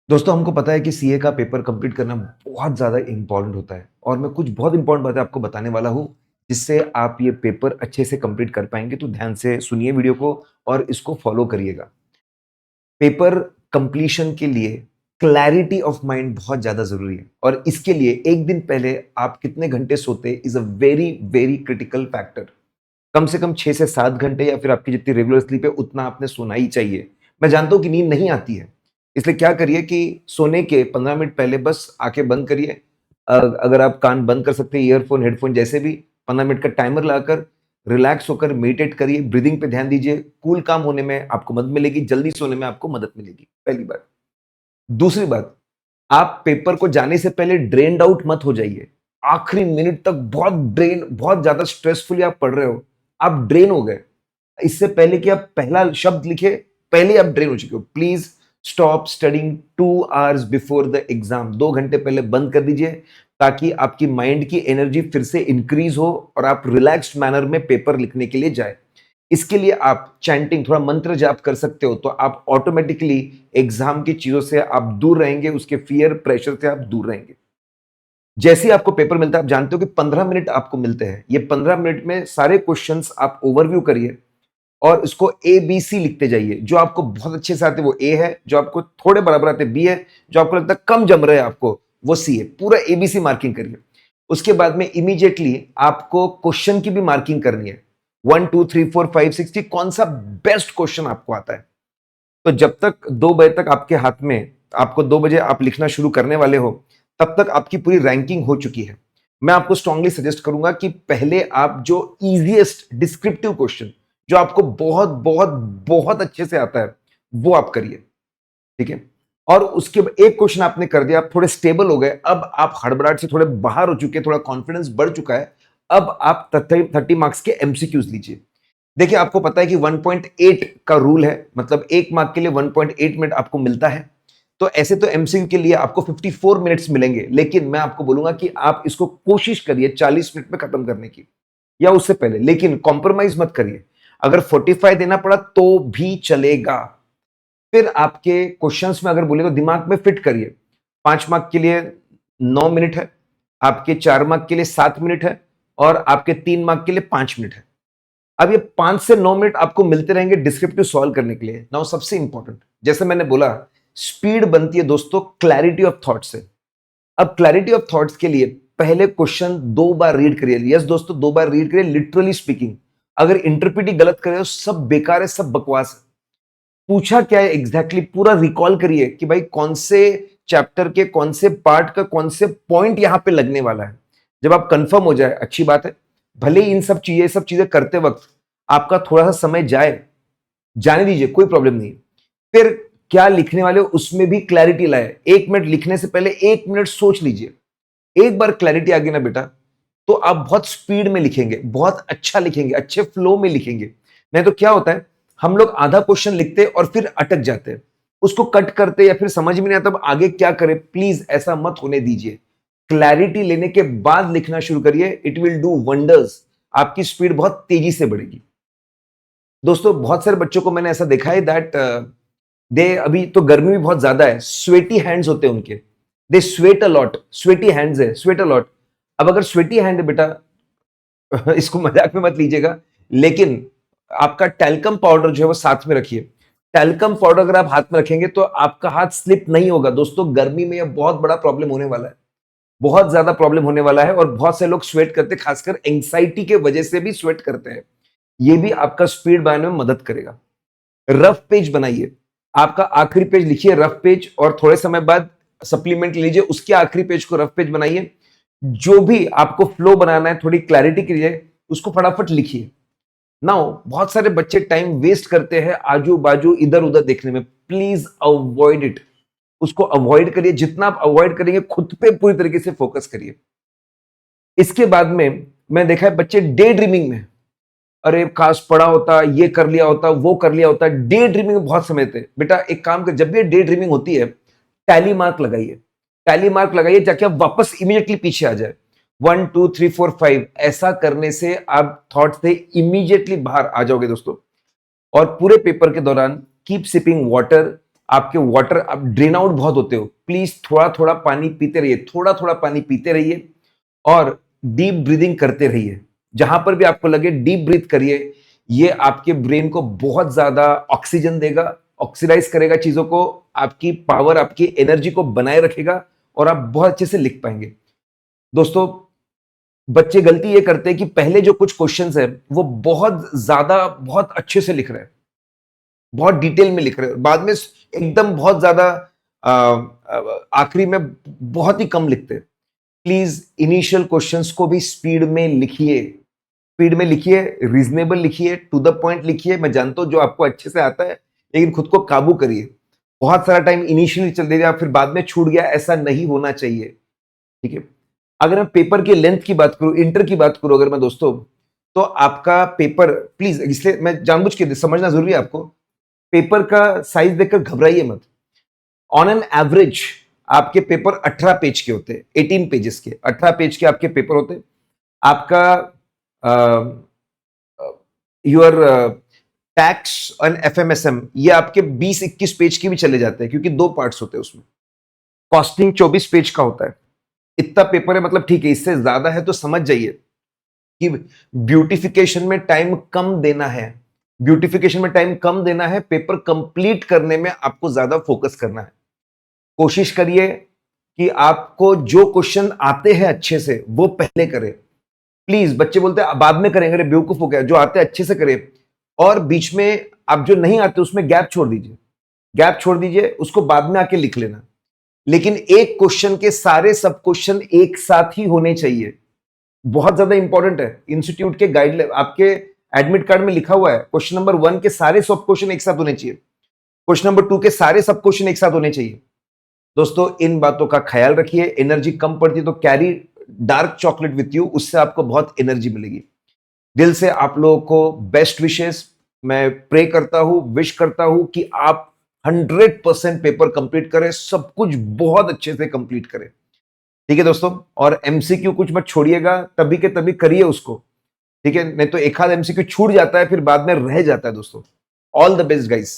दोस्तों हमको पता है कि सीए का पेपर कंप्लीट करना बहुत ज़्यादा इम्पोर्टेंट होता है और मैं कुछ बहुत इम्पोर्टेंट बातें आपको बताने वाला हूँ, जिससे आप ये पेपर अच्छे से कंप्लीट कर पाएँगे। तो ध्यान से सुनिए वीडियो को और इसको फॉलो करिएगा। पेपर कंप्लीशन के लिए क्लैरिटी ऑफ माइंड बहुत ज़्यादा ज़रूरी है और इसके लिए 1 दिन पहले आप कितने घंटे सोते is a very, very critical factor. कम से कम 6 से 7 घंटे या फिर आपकी जितनी रेगुलर स्लीप है उतना आपने सोना ही चाहिए। मैं जानता हूँ कि नींद नहीं आती है, इसलिए क्या करिए कि सोने के 15 मिनट पहले बस आँखें बंद करिए। अगर आप कान बंद कर सकते हैं, ईयरफ़ोन, हेडफ़ोन जैसे भी 15 मिनट का टाइमर लगाकर रिलैक्स होकर मेडिटेट करिए, ब्रीथिंग पे ध्यान दीजिए, कूल काम होने में आपको मदद मिलेगी, जल्दी सोने में आपको मदद मिलेगी, पहली बात। दूसरी बात, आप पेपर को जाने से पहले ड्रेन्ड आउट मत हो जाइए। आखिरी मिनट तक बहुत ज़्यादा स्ट्रेसफुली आप पढ़ रहे हो, आप ड्रेन हो गए। इससे पहले कि आप पहला शब्द लिखे, पहले आप ड्रेन हो चुके हो। Please stop studying 2 hours before the exam. 2 घंटे पहले बंद कर दीजिए, ताकि आपकी माइंड की एनर्जी फिर से इंक्रीज़ हो और आप रिलैक्स्ड मैनर में पेपर लिखने के लिए जाएँ। इसके लिए आप चैंटिंग थोड़ा मंत्र जाप कर सकते हो, तो आप ऑटोमैटिकली एग्ज़ाम की चीज़ों से आप दूर रहेंगे, उसके फ़ियर, प्रेशर से आप दूर रहेंगे। जैसे ही आपको पेपर मिलता है, आप जानते हो कि 15 मिनट आपको मिलते हैं। ये 15 मिनट में सारे क्वेश्चन्स आप ओवरव्यू करिए और इसको ए, बी, सी लिखते जाइए। जो आपको बहुत अच्छे से आते हैं वो ए है, जो आपको थोड़े बराबर आते हैं बी है, जो आपको लगता है कम जम रहे हैं आपको वो सी है। पूरा एबीसी मार्किंग करिए। उसके बाद में इमीडिएटली आपको क्वेश्चन की भी मार्किंग करनी है। 1, 2, 3, 4, 5, 6 की कौन सा बेस्ट क्वेश्चन आपको आता है। तो जब तक 2 बजे तक आपके हाथ में, आपको 2 बजे आप लिखना शुरू करने वाले हो, तब तक आपकी पूरी रैंकिंग हो चुकी है। मैं आपको स्ट्रांगली सजेस्ट करूंगा कि पहले आप जो ईज़ीएस्ट डिस्क्रिप्टिव क्वेश्चन, जो आपको बहुत, बहुत, बहुत अच्छे से आता है, वो आप करिए, ठीक है? और उसके एक क्वेश्चन आपने कर दिया, आप थोड़े स्टेबल हो गए, अब आप हड़बड़ाहट से थोड़े बाहर हो चुके हैं, थोड़ा कॉन्फिडेंस बढ़ चुका है, अब आप 30 मार्क्स के एमसीक्यूज़ लीजिए। देखिए, आपको पता है कि 1.8 का रूल है, मतलब 1 मार्क के लिए 1.8 मिनट आपको मिलता है। तो ऐसे तो एमसीक्यू के लिए आपको 54 मिनट्स मिलेंगे, लेकिन मैं आपको बोलूँगा कि आप इसको कोशिश करिए 40 मिनट में खत्म करने की या उससे पहले, लेकिन कॉम्प्रोमाइज़ मत करिए। अगर 45 देना पड़ा तो भी चलेगा। फिर आपके क्वेश्चंस में अगर बोले तो दिमाग में फिट करिए। 5 मार्क के लिए 9 मिनट है, आपके 4 मार्क के लिए 7 मिनट है और आपके 3 मार्क के लिए 5 मिनट है। अब ये 5 से 9 मिनट आपको मिलते रहेंगे डिस्क्रिप्टिव सॉल्व करने के लिए। नाउ सबसे इंपॉर्टेंट, जैसे मैंने बोला, स्पीड बनती है दोस्तों क्लैरिटी ऑफ थॉट से। अब क्लैरिटी ऑफ थॉट्स के लिए पहले क्वेश्चन 2 बार रीड करिए। यस दोस्तों, 2 बार रीड करिए, लिटरली स्पीकिंग। अगर इंटरप्रिट ही गलत करे हो, सब बेकार है, सब बकवास है। पूछा क्या है एग्जैक्टली पूरा रिकॉल करिए कि भाई कौन से चैप्टर के कौन से पार्ट का कौन से पॉइंट यहां पे लगने वाला है। जब आप कंफर्म हो जाए, अच्छी बात है। भले ही इन सब चीजें करते वक्त आपका थोड़ा सा समय जाए, जाने दीजिए, कोई प्रॉब्लम नहीं। फिर क्या लिखने वाले हो उसमें भी क्लैरिटी लाए। 1 मिनट लिखने से पहले 1 मिनट सोच लीजिए। एक बार क्लैरिटी आ गई ना बेटा, तो आप बहुत स्पीड में लिखेंगे, बहुत अच्छा लिखेंगे, अच्छे फ्लो में लिखेंगे। नहीं तो क्या होता है, हम लोग आधा क्वेश्चन लिखते और फिर अटक जाते हैं, उसको कट करते या फिर समझ में नहीं आता अब आगे क्या करें। प्लीज ऐसा मत होने दीजिए। क्लैरिटी लेने के बाद लिखना शुरू करिए, इट विल डू वंडर्स। आपकी स्पीड बहुत तेजी से बढ़ेगी। दोस्तों, बहुत सारे बच्चों को मैंने ऐसा देखा है दैट दे, अभी तो गर्मी भी बहुत ज्यादा है, स्वेटी हैंड्स होते हैं उनके, they sweat a lot. Sweaty hands है, स्वेट अ लॉट। अब अगर स्वेटी हैंड है बेटा, इसको मजाक में मत लीजिएगा, लेकिन आपका टैल्कम पाउडर जो है वो साथ में रखिए। टैल्कम पाउडर अगर आप हाथ में रखेंगे तो आपका हाथ स्लिप नहीं होगा। दोस्तों, गर्मी में यह बहुत बड़ा प्रॉब्लम होने वाला है, बहुत ज्यादा प्रॉब्लम होने वाला है। और बहुत से लोग स्वेट करते, खासकर एंग्जाइटी के वजह से भी स्वेट करते हैं। ये भी आपका स्पीड बनाने में मदद करेगा। रफ पेज बनाइए, आपका आखिरी पेज लिखिए रफ पेज, और थोड़े समय बाद सप्लीमेंट लीजिए, उसके आखिरी पेज को रफ पेज बनाइए। जो भी आपको फ्लो बनाना है, थोड़ी क्लैरिटी के लिए, उसको फटाफट लिखिए। नाउ बहुत सारे बच्चे टाइम वेस्ट करते हैं आजू बाजू इधर उधर देखने में। Please avoid it. उसको अवॉइड करिए, जितना आप अवॉइड करेंगे खुद पे पूरी तरीके से फोकस करिए। इसके बाद में मैं देखा है बच्चे डे ड्रीमिंग में, अरे काश पढ़ा होता, ये कर लिया होता, वो कर लिया होता। डे ड्रीमिंग में बहुत समय थे बेटा। एक काम कर, जब भी डे ड्रीमिंग होती है, टैली मार्क लगाइए। टैली मार्क लगाइए ताकि आप वापस इमीडिएटली पीछे आ जाए। 1, 2, 3, 4, 5 ऐसा करने से आप थॉट से इमीडिएटली बाहर आ जाओगे दोस्तों। और पूरे पेपर के दौरान कीप सिपिंग वाटर। आपके वाटर आप ड्रेन आउट बहुत होते हो, प्लीज थोड़ा थोड़ा पानी पीते रहिए, थोड़ा थोड़ा पानी पीते रहिए और डीप ब्रीदिंग करते रहिए। जहां पर भी आपको लगे डीप ब्रीथ करिए, ये आपके ब्रेन को बहुत ज्यादा ऑक्सीजन देगा, ऑक्सीडाइज करेगा चीजों को, आपकी पावर, आपकी एनर्जी को बनाए रखेगा और आप बहुत अच्छे से लिख पाएंगे। दोस्तों, बच्चे गलती ये करते हैं कि पहले जो कुछ क्वेश्चंस है वो बहुत ज्यादा बहुत अच्छे से लिख रहे हैं, बहुत डिटेल में लिख रहे हैं, बाद में एकदम बहुत ज्यादा आखिरी में बहुत ही कम लिखते हैं। प्लीज इनिशियल क्वेश्चंस को भी स्पीड में लिखिए, स्पीड में लिखिए, रीजनेबल लिखिए, टू द पॉइंट लिखिए। मैं जानता हूं जो आपको अच्छे से आता है, लेकिन खुद को काबू करिए। बहुत सारा टाइम इनिशियली चल देगा फिर बाद में छूट गया, ऐसा नहीं होना चाहिए। ठीक है, अगर मैं पेपर की लेंथ की बात करूं, इंटर की बात करूं अगर मैं दोस्तों, तो आपका पेपर, प्लीज इसलिए मैं जानबूझ के समझना जरूरी है आपको, पेपर का साइज देखकर घबराइए मत। ऑन एन एवरेज आपके पेपर 18 पेज के होते हैं, 18 पेजेस के, 18 पेज के आपके पेपर होते हैं। आपका योर टैक्स एंड एफएमएसएम ये आपके 20-21 पेज के भी चले जाते हैं, क्योंकि 2 पार्ट्स होते हैं उसमें। कॉस्टिंग 24 पेज का होता है। इतना पेपर है, मतलब ठीक है, इससे ज्यादा है तो समझ जाइए कि ब्यूटिफिकेशन में टाइम कम देना है, ब्यूटिफिकेशन में टाइम कम देना है, पेपर कंप्लीट करने में आपको ज्यादा फोकस करना है। कोशिश करिए कि आपको जो क्वेश्चन आते हैं अच्छे से वो पहले करें। प्लीज, बच्चे बोलते हैं बाद में करेंगे, अरे बेवकूफ हो गया, जो आते हैं अच्छे से करें, और बीच में आप जो नहीं आते उसमें गैप छोड़ दीजिए, गैप छोड़ दीजिए, उसको बाद में आके लिख लेना। लेकिन एक क्वेश्चन के सारे सब क्वेश्चन एक साथ ही होने चाहिए, बहुत ज्यादा इंपॉर्टेंट है। इंस्टीट्यूट के गाइडलाइन, आपके एडमिट कार्ड में लिखा हुआ है, क्वेश्चन नंबर 1 के सारे सब क्वेश्चन एक साथ होने चाहिए, क्वेश्चन नंबर 2 के सारे सब क्वेश्चन एक साथ होने चाहिए। दोस्तों, इन बातों का ख्याल रखिए। एनर्जी कम पड़ती है तो carry dark chocolate with you, उससे आपको बहुत एनर्जी मिलेगी। दिल से आप लोगों को बेस्ट विशेस। मैं प्रे करता हूं, विश करता हूं कि आप 100% पेपर कंप्लीट करें, सब कुछ बहुत अच्छे से कंप्लीट करें। ठीक है दोस्तों, और एमसीक्यू कुछ मत छोड़िएगा, तभी के तभी करिए उसको। ठीक है, नहीं तो एक आध एमसीक्यू छूट जाता है, फिर बाद में रह जाता है दोस्तों। All the best guys.